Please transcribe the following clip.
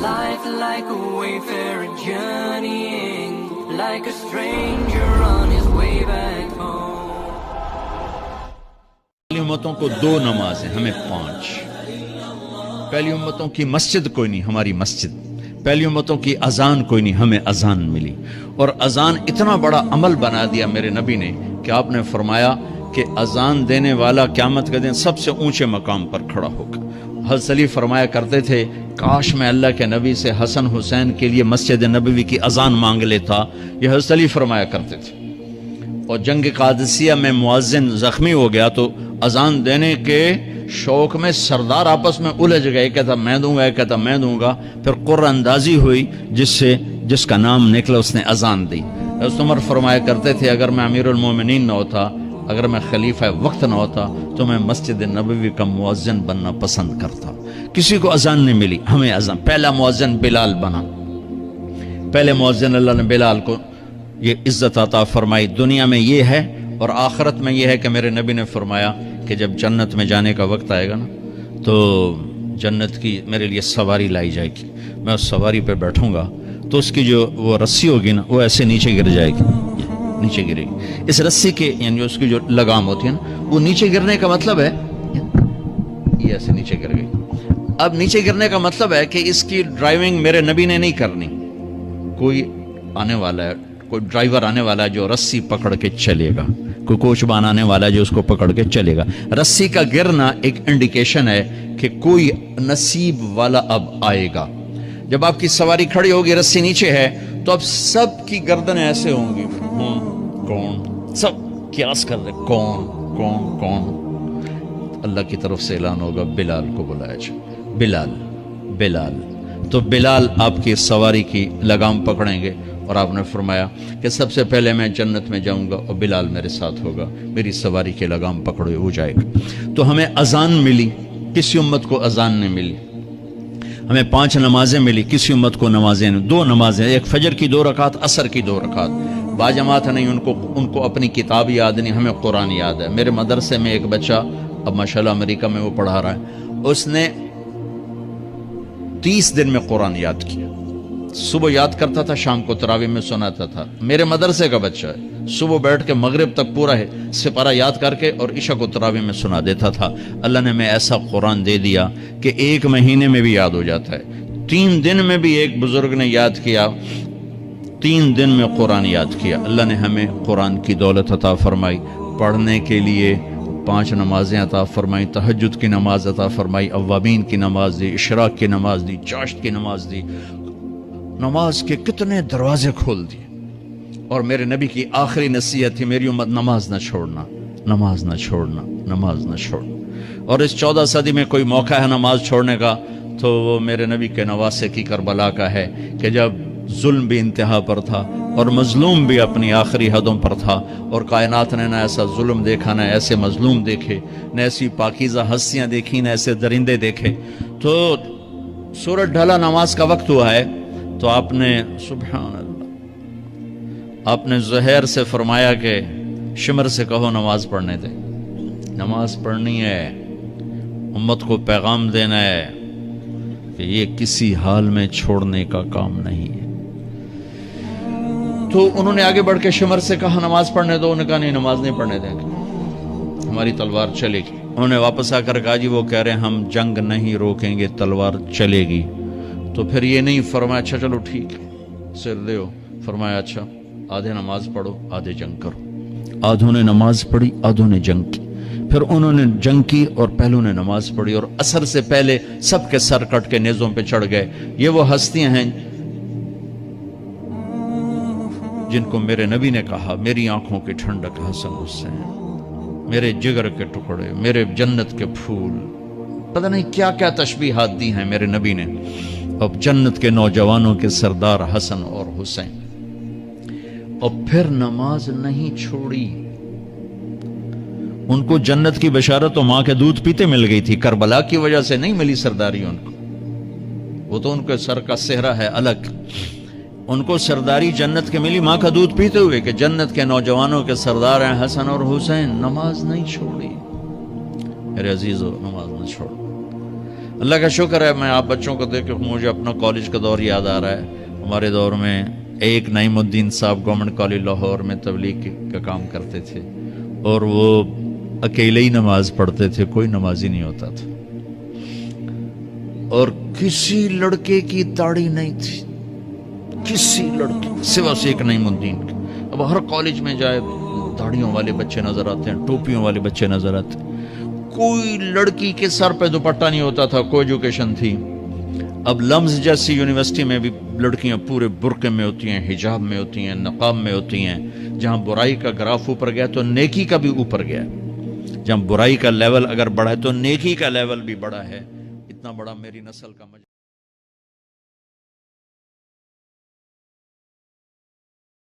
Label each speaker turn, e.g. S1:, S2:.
S1: Life like a wayfarer journeying, like a stranger on his way back home.
S2: پہلی امتوں کو 2 نمازیں، ہمیں 5. پہلی امتوں کی مسجد کوئی نہیں، ہماری مسجد. پہلی امتوں کی اذان کوئی نہیں، ہمیں اذان ملی. اور اذان اتنا بڑا عمل بنا دیا میرے نبی نے کہ آپ نے فرمایا کہ اذان دینے والا قیامت کے دن سب سے اونچے مقام پر کھڑا ہوگا. حضرت علی فرمایا کرتے تھے کاش میں اللہ کے نبی سے حسن حسین کے لیے مسجد نبوی کی اذان مانگ لیتا. یہ حضرت علی فرمایا کرتے تھے. اور جنگ قادسیہ میں مؤذن زخمی ہو گیا تو اذان دینے کے شوق میں سردار آپس میں الجھ گئے، کہتا میں دوں گا، کہتا میں دوں گا. پھر قرہ اندازی ہوئی جس کا نام نکلا اس نے اذان دی. حضرت عمر فرمایا کرتے تھے اگر میں امیر المومنین نہ ہوتا، اگر میں خلیفہ وقت نہ ہوتا تو میں مسجد نبوی کا مؤذن بننا پسند کرتا. کسی کو اذان نہیں ملی، ہمیں اذان. پہلا مؤذن بلال بنا. پہلے مؤذن اللہ نے بلال کو یہ عزت عطا فرمائی. دنیا میں یہ ہے اور آخرت میں یہ ہے کہ میرے نبی نے فرمایا کہ جب جنت میں جانے کا وقت آئے گا نا تو جنت کی میرے لیے سواری لائی جائے گی. میں اس سواری پہ بیٹھوں گا تو اس کی جو وہ رسی ہوگی نا وہ ایسے نیچے گر جائے گی، نیچے گرے گی. اس رسی کے یعنی اس کی جو لگام ہوتی ہے نا وہ نیچے گرنے کا مطلب ہے یہ ایسے نیچے گر گئی. اب نیچے گرنے کا مطلب ہے کہ اس کی ڈرائیونگ میرے نبی نے نہیں کرنی. کوئی آنے والا ہے، کوئی ڈرائیور آنے والا ہے جو رسی پکڑ کے چلے گا، کوئی کوچبان آنے والا ہے جو اس کو پکڑ کے چلے گا. رسی کا گرنا ایک انڈیکیشن ہے کہ کوئی نصیب والا اب آئے گا. جب آپ کی سواری کھڑی ہوگی، رسی نیچے ہے تو اب سب کی گردنیں ایسے ہوں گی. کون؟ سب قیاس کر رہے کون کون کون. اللہ کی طرف سے اعلان ہوگا بلال کو بلایا جائے. بلال بلال. تو بلال آپ کی سواری کی لگام پکڑیں گے اور آپ نے فرمایا کہ سب سے پہلے میں جنت میں جاؤں گا اور بلال میرے ساتھ ہوگا، میری سواری کی لگام پکڑے ہو جائے گا. تو ہمیں اذان ملی، کسی امت کو اذان نہیں ملی. ہمیں 5 نمازیں ملی، کسی امت کو نمازیں نہیں. 2 نمازیں، ایک فجر کی 2 رکعت، عصر کی 2 رکعت. باجماعت نہیں، ان کو اپنی کتاب یاد نہیں، ہمیں قرآن یاد ہے. میرے مدرسے میں ایک بچہ اب ماشاءاللہ امریکہ میں وہ پڑھا رہا ہے، اس نے 30 دن میں قرآن یاد کیا. صبح یاد کرتا تھا، شام کو تراویح میں سناتا تھا. میرے مدرسے کا بچہ ہے، صبح بیٹھ کے مغرب تک پورا ہے سپارہ یاد کر کے اور عشاء کو تراویح میں سنا دیتا تھا. اللہ نے میں ایسا قرآن دے دیا کہ 1 مہینے میں بھی یاد ہو جاتا ہے. 3 دن میں بھی ایک بزرگ نے یاد کیا، 3 دن میں قرآن یاد کیا. اللہ نے ہمیں قرآن کی دولت عطا فرمائی. پڑھنے کے لیے 5 نمازیں عطا فرمائی، تہجد کی نماز عطا فرمائی، اوابین کی نماز دی، اشراق کی نماز دی، چاشت کی نماز دی. نماز کے کتنے دروازے کھول دیے. اور میرے نبی کی آخری نصیحت تھی میری امت نماز نہ چھوڑنا، نماز نہ چھوڑنا، نماز نہ چھوڑنا. اور اس 14 صدی میں کوئی موقع ہے نماز چھوڑنے کا تو وہ میرے نبی کے نواسے کی کربلا کا ہے کہ جب ظلم بھی انتہا پر تھا اور مظلوم بھی اپنی آخری حدوں پر تھا اور کائنات نے نہ ایسا ظلم دیکھا، نہ ایسے مظلوم دیکھے، نہ ایسی پاکیزہ ہستیاں دیکھی، نہ ایسے درندے دیکھے. تو سورج ڈھلا، نماز کا وقت ہوا ہے تو آپ نے سبحان اللہ، آپ نے زہیر سے فرمایا کہ شمر سے کہو نماز پڑھنے دے. نماز پڑھنی ہے، امت کو پیغام دینا ہے کہ یہ کسی حال میں چھوڑنے کا کام نہیں ہے. تو انہوں نے آگے بڑھ کے شمر سے کہا نماز پڑھنے دو. انہوں نے کہا نہیں، نماز نہیں پڑھنے دیں گے، ہماری تلوار چلے گی. انہوں نے واپس آ کر کہا جی وہ کہہ رہے ہیں ہم جنگ نہیں روکیں گے، تلوار چلے گی. تو پھر یہ نہیں فرمایا اچھا چلو ٹھیک ہے سر دیو، فرمایا اچھا آدھے نماز پڑھو آدھے جنگ کرو. آدھوں نے نماز پڑھی، آدھوں نے جنگ کی. پھر انہوں نے جنگ کی اور پہلوں نے نماز پڑھی اور عصر سے پہلے سب کے سر کٹ کے نیزوں پہ چڑھ گئے. یہ وہ ہستیاں ہیں جن کو میرے نبی نے کہا میری آنکھوں کی ٹھنڈک حسن حسین، میرے جگر کے ٹکڑے، میرے جنت کے پھول. پتہ نہیں کیا کیا تشبیہات دی ہیں میرے نبی نے. اب جنت کے نوجوانوں کے سردار حسن اور حسین. اور پھر نماز نہیں چھوڑی. ان کو جنت کی بشارت تو ماں کے دودھ پیتے مل گئی تھی، کربلا کی وجہ سے نہیں ملی سرداری ان کو. وہ تو ان کے سر کا صحرا ہے الگ. ان کو سرداری جنت کے ملی ماں کا دودھ پیتے ہوئے کہ جنت کے نوجوانوں کے سردار ہیں حسن اور حسین. نماز نہیں چھوڑی میرے عزیزو، نماز نہ چھوڑو. اللہ کا شکر ہے میں آپ بچوں کو دیکھ کے مجھے اپنا کالج کا دور یاد آ رہا ہے. ہمارے دور میں ایک نعیم الدین صاحب گورنمنٹ کالج لاہور میں تبلیغ کا کام کرتے تھے اور وہ اکیلے ہی نماز پڑھتے تھے, کوئی نمازی نہیں ہوتا تھا, اور کسی لڑکے کی داڑھی نہیں تھی, کسی لڑکی سوا سے ایک نعیم الدین کی. اب ہر کالج میں جائے داڑھیوں والے بچے نظر آتے ہیں, ٹوپیوں والے بچے نظر آتے ہیں, کوئی لڑکی کے سر پہ دوپٹہ نہیں ہوتا تھا, کوئی ایجوکیشن تھی. اب لمز جیسی یونیورسٹی میں بھی لڑکیاں پورے برقعے میں ہوتی ہیں, حجاب میں ہوتی ہیں, نقاب میں ہوتی ہیں. جہاں برائی کا گراف اوپر گیا تو نیکی کا بھی اوپر گیا, جہاں برائی کا لیول اگر بڑھا ہے تو نیکی کا لیول بھی بڑھا ہے. اتنا بڑا میری نسل کا